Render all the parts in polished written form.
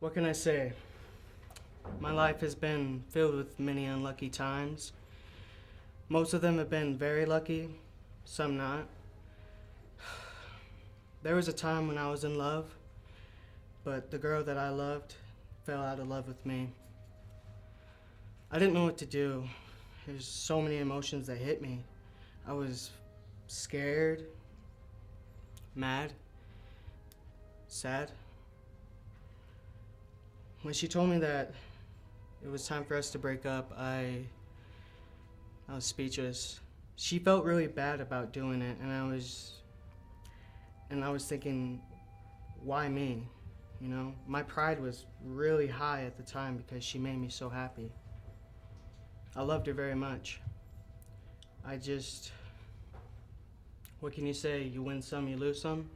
What can I say? My life has been filled with many unlucky times. Most of them have been very lucky, some not. There was a time when I was in love, but the girl that I loved fell out of love with me. I didn't know what to do. There's so many emotions that hit me. I was scared, mad, sad. When she told me that it was time for us to break up, I was speechless. She felt really bad about doing it, and I was thinking, why me? You know, my pride was really high at the time because she made me so happy. I loved her very much. What can you say? You win some, you lose some.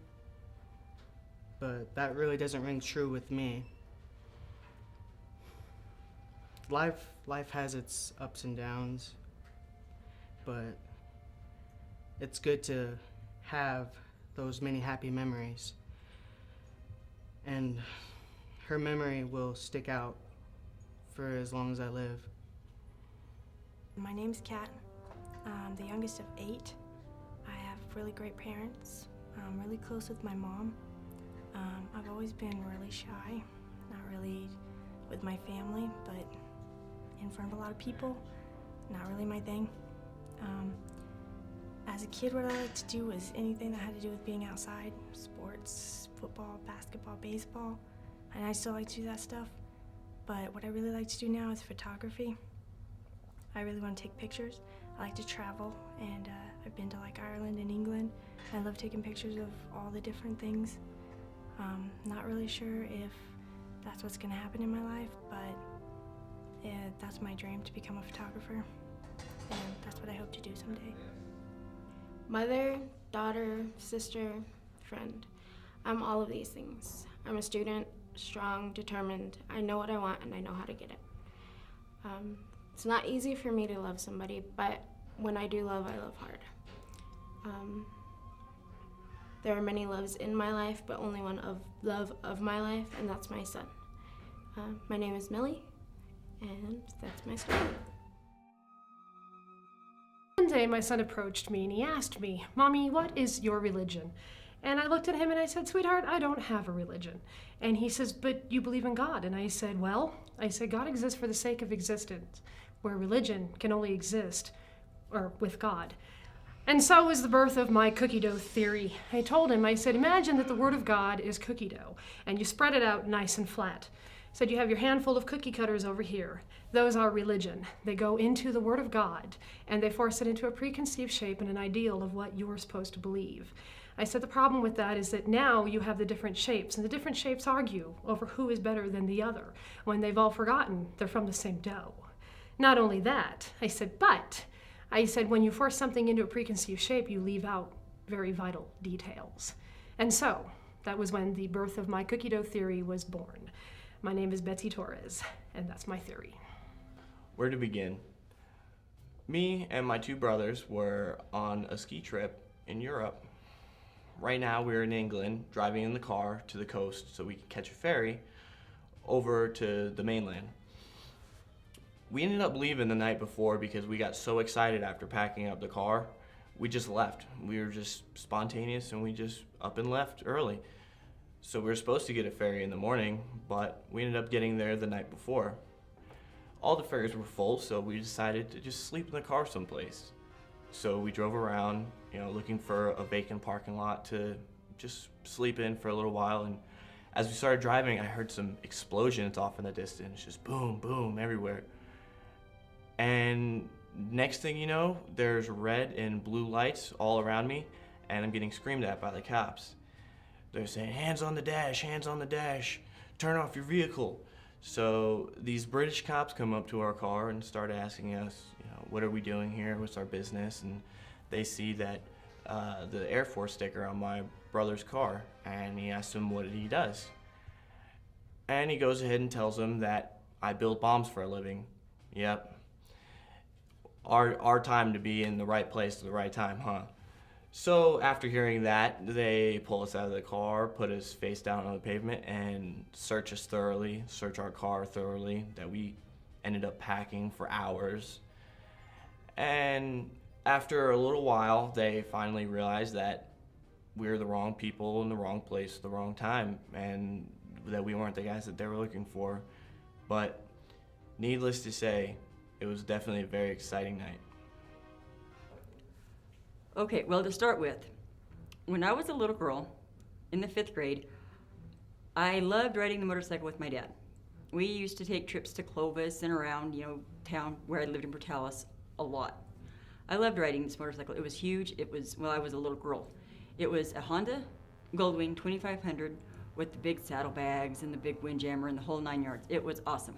But that really doesn't ring true with me. Life has its ups and downs, but it's good to have those many happy memories. And her memory will stick out for as long as I live. My name's Kat. I'm the youngest of 8. I have really great parents. I'm really close with my mom. I've always been really shy, not really with my family, but in front of a lot of people, not really my thing. As a kid, what I liked to do was anything that had to do with being outside, sports, football, basketball, baseball, and I still like to do that stuff. But what I really like to do now is photography. I really want to take pictures. I like to travel, and I've been to like Ireland and England. I love taking pictures of all the different things. Not really sure if that's what's going to happen in my life, but that's my dream, to become a photographer, and that's what I hope to do someday. Mother, daughter, sister, friend. I'm all of these things. I'm a student, strong, determined. I know what I want and I know how to get it. It's not easy for me to love somebody, but when I do love, I love hard. There are many loves in my life, but only one love of my life, and that's my son. My name is Millie, and that's my story. One day my son approached me and he asked me, "Mommy, what is your religion?" And I looked at him and I said, "Sweetheart, I don't have a religion." And he says, "But you believe in God." And I said, "Well," I said, "God exists for the sake of existence, where religion can only exist with God." And so was the birth of my cookie dough theory. I told him, I said, imagine that the Word of God is cookie dough, and you spread it out nice and flat. I said, you have your handful of cookie cutters over here. Those are religion. They go into the Word of God, and they force it into a preconceived shape and an ideal of what you are supposed to believe. I said the problem with that is that now you have the different shapes, and the different shapes argue over who is better than the other, when they've all forgotten they're from the same dough. Not only that, I said, but when you force something into a preconceived shape, you leave out very vital details. And so, that was when the birth of my cookie dough theory was born. My name is Betsy Torres, and that's my theory. Where to begin? Me and my 2 brothers were on a ski trip in Europe. Right now we're in England, driving in the car to the coast so we can catch a ferry over to the mainland. We ended up leaving the night before because we got so excited after packing up the car. We just left. We were just spontaneous and we just up and left early. So we were supposed to get a ferry in the morning, but we ended up getting there the night before. All the ferries were full, so we decided to just sleep in the car someplace. So we drove around, looking for a vacant parking lot to just sleep in for a little while. And as we started driving, I heard some explosions off in the distance, just boom, boom, everywhere. And next thing you know, there's red and blue lights all around me, and I'm getting screamed at by the cops. They're saying, hands on the dash, turn off your vehicle. So these British cops come up to our car and start asking us, what are we doing here? What's our business? And they see that the Air Force sticker on my brother's car, and he asks him what he does. And he goes ahead and tells them that I build bombs for a living. Yep. Our time to be in the right place at the right time, huh? So after hearing that, they pull us out of the car, put us face down on the pavement, and search us thoroughly, search our car thoroughly, that we ended up packing for hours. And after a little while, they finally realized that we were the wrong people in the wrong place at the wrong time, and that we weren't the guys that they were looking for. But needless to say, it was definitely a very exciting night. Okay, well, to start with, when I was a little girl in the 5th grade, I loved riding the motorcycle with my dad. We used to take trips to Clovis and around, town where I lived in Portales a lot. I loved riding this motorcycle. It was huge. I was a little girl. It was a Honda Goldwing 2500 with the big saddlebags and the big windjammer and the whole 9 yards. It was awesome.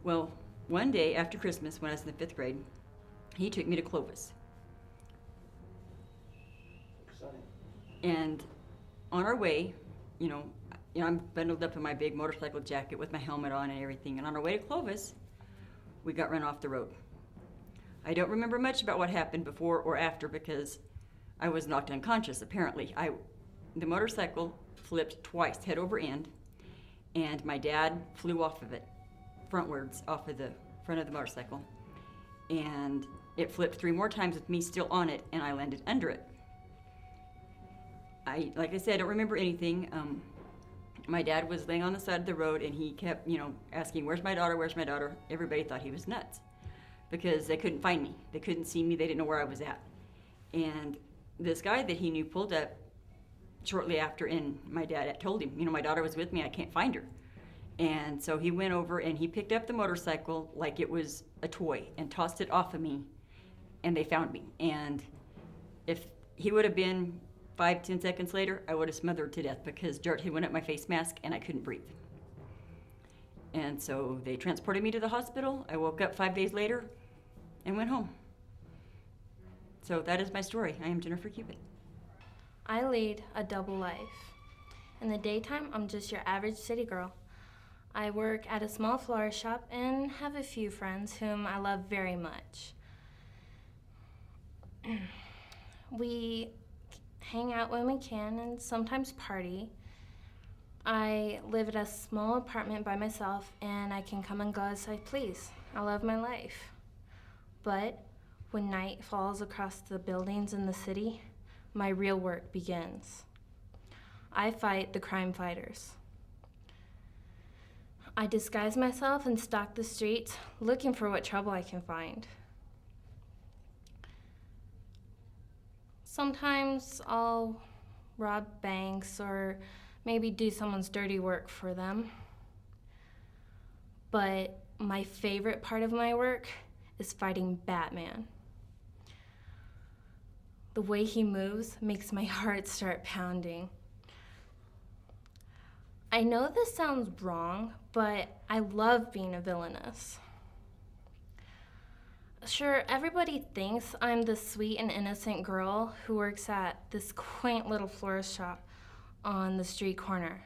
Well, one day after Christmas, when I was in the 5th grade, he took me to Clovis. And on our way, I'm bundled up in my big motorcycle jacket with my helmet on and everything. And on our way to Clovis, we got run off the road. I don't remember much about what happened before or after because I was knocked unconscious, apparently. The motorcycle flipped twice, head over end, and my dad flew off of it, frontwards, off of the front of the motorcycle. And it flipped 3 more times with me still on it, and I landed under it. Like I said, I don't remember anything. My dad was laying on the side of the road, and he kept, asking, "Where's my daughter? Where's my daughter?" Everybody thought he was nuts because they couldn't find me. They couldn't see me. They didn't know where I was at. And this guy that he knew pulled up shortly after, and my dad told him, "My daughter was with me. I can't find her." And so he went over and he picked up the motorcycle like it was a toy and tossed it off of me, and they found me. And if he would have been 5-10 seconds later, I would have smothered to death because dirt had went up my face mask and I couldn't breathe. And so they transported me to the hospital. I woke up 5 days later and went home. So that is my story. I am Jennifer Cupid. I lead a double life. In the daytime, I'm just your average city girl. I work at a small florist shop and have a few friends whom I love very much. We hang out when we can and sometimes party. I live at a small apartment by myself and I can come and go as I please. I love my life. But when night falls across the buildings in the city, my real work begins. I fight the crime fighters. I disguise myself and stalk the streets, looking for what trouble I can find. Sometimes I'll rob banks or maybe do someone's dirty work for them. But my favorite part of my work is fighting Batman. The way he moves makes my heart start pounding. I know this sounds wrong, but I love being a villainess. Sure, everybody thinks I'm the sweet and innocent girl who works at this quaint little florist shop on the street corner.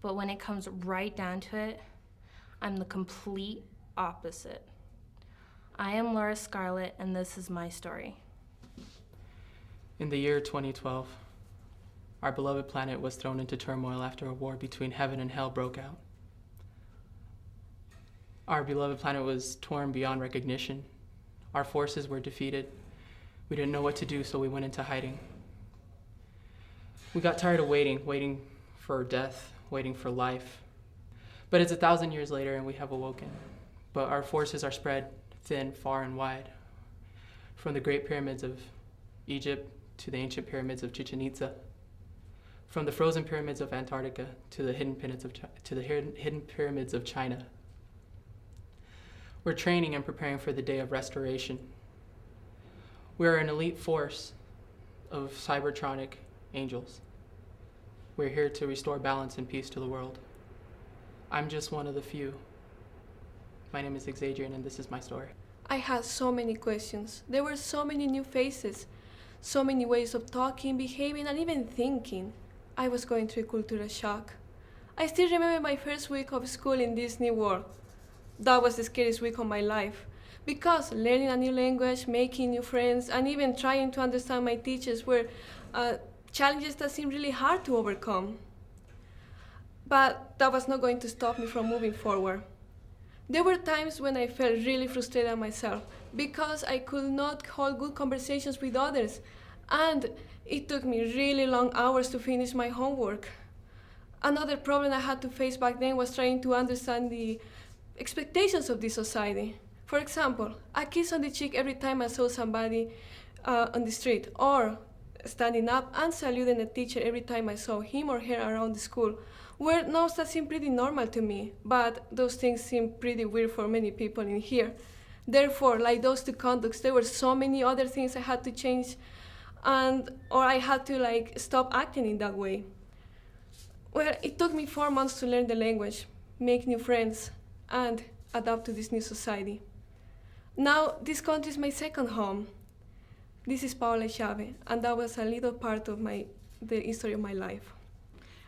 But when it comes right down to it, I'm the complete opposite. I am Laura Scarlett, and this is my story. In the year 2012, our beloved planet was thrown into turmoil after a war between heaven and hell broke out. Our beloved planet was torn beyond recognition. Our forces were defeated. We didn't know what to do, so we went into hiding. We got tired of waiting for death, waiting for life. But it's 1,000 years later and we have awoken. But our forces are spread thin, far and wide. From the Great Pyramids of Egypt to the ancient pyramids of Chichen Itza. From the frozen pyramids of Antarctica to the hidden pyramids of China. We're training and preparing for the day of restoration. We are an elite force of cybertronic angels. We're here to restore balance and peace to the world. I'm just one of the few. My name is Xadrian, and this is my story. I had so many questions. There were so many new faces, so many ways of talking, behaving, and even thinking. I was going through a cultural shock. I still remember my first week of school in Disney World. That was the scariest week of my life. because learning a new language, making new friends, and even trying to understand my teachers were challenges that seemed really hard to overcome. But that was not going to stop me from moving forward. There were times when I felt really frustrated at myself because I could not hold good conversations with others, and it took me really long hours to finish my homework. Another problem I had to face back then was trying to understand the expectations of this society. For example, a kiss on the cheek every time I saw somebody on the street, or standing up and saluting a teacher every time I saw him or her around the school, were notes that seemed pretty normal to me, but those things seem pretty weird for many people in here. Therefore, like those two conducts, there were so many other things I had to change, or I had to stop acting in that way. Well, it took me 4 months to learn the language, make new friends, and adapt to this new society. Now, this country is my second home. This is Paola Chave, and that was a little part of the history of my life.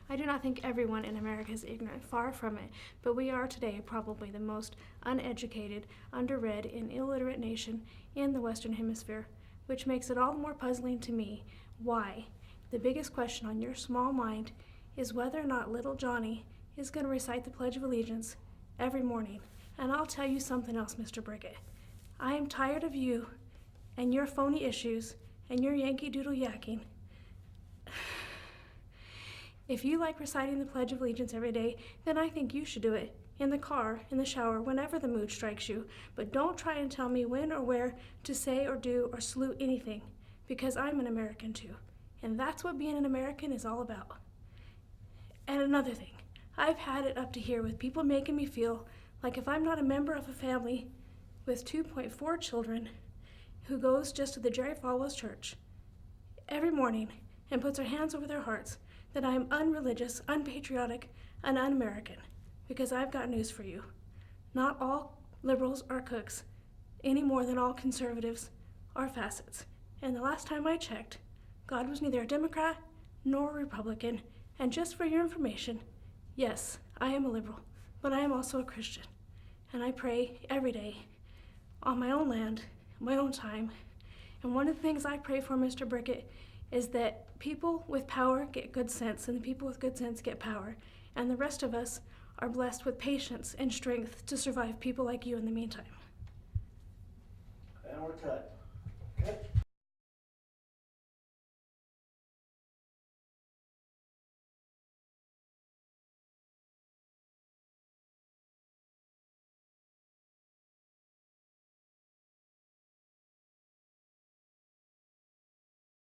I do not think everyone in America is ignorant, far from it, but we are today probably the most uneducated, underread, and illiterate nation in the Western Hemisphere, which makes it all the more puzzling to me why. The biggest question on your small mind is whether or not little Johnny is going to recite the Pledge of Allegiance every morning. And I'll tell you something else, Mr. Brickett. I am tired of you and your phony issues and your Yankee Doodle yakking. If you like reciting the Pledge of Allegiance every day, then I think you should do it. In the car, in the shower, whenever the mood strikes you. But don't try and tell me when or where to say or do or salute anything, because I'm an American too. And that's what being an American is all about. And another thing, I've had it up to here with people making me feel like if I'm not a member of a family with 2.4 children who goes just to the Jerry Falwell's church every morning and puts their hands over their hearts, that I am unreligious, unpatriotic, and un-American. Because I've got news for you. Not all liberals are cooks, any more than all conservatives are facets. And the last time I checked, God was neither a Democrat nor a Republican. And just for your information, yes, I am a liberal, but I am also a Christian. And I pray every day on my own land, my own time. And one of the things I pray for, Mr. Brickett, is that people with power get good sense, and the people with good sense get power. And the rest of us are blessed with patience and strength to survive people like you in the meantime. And we're cut. Okay.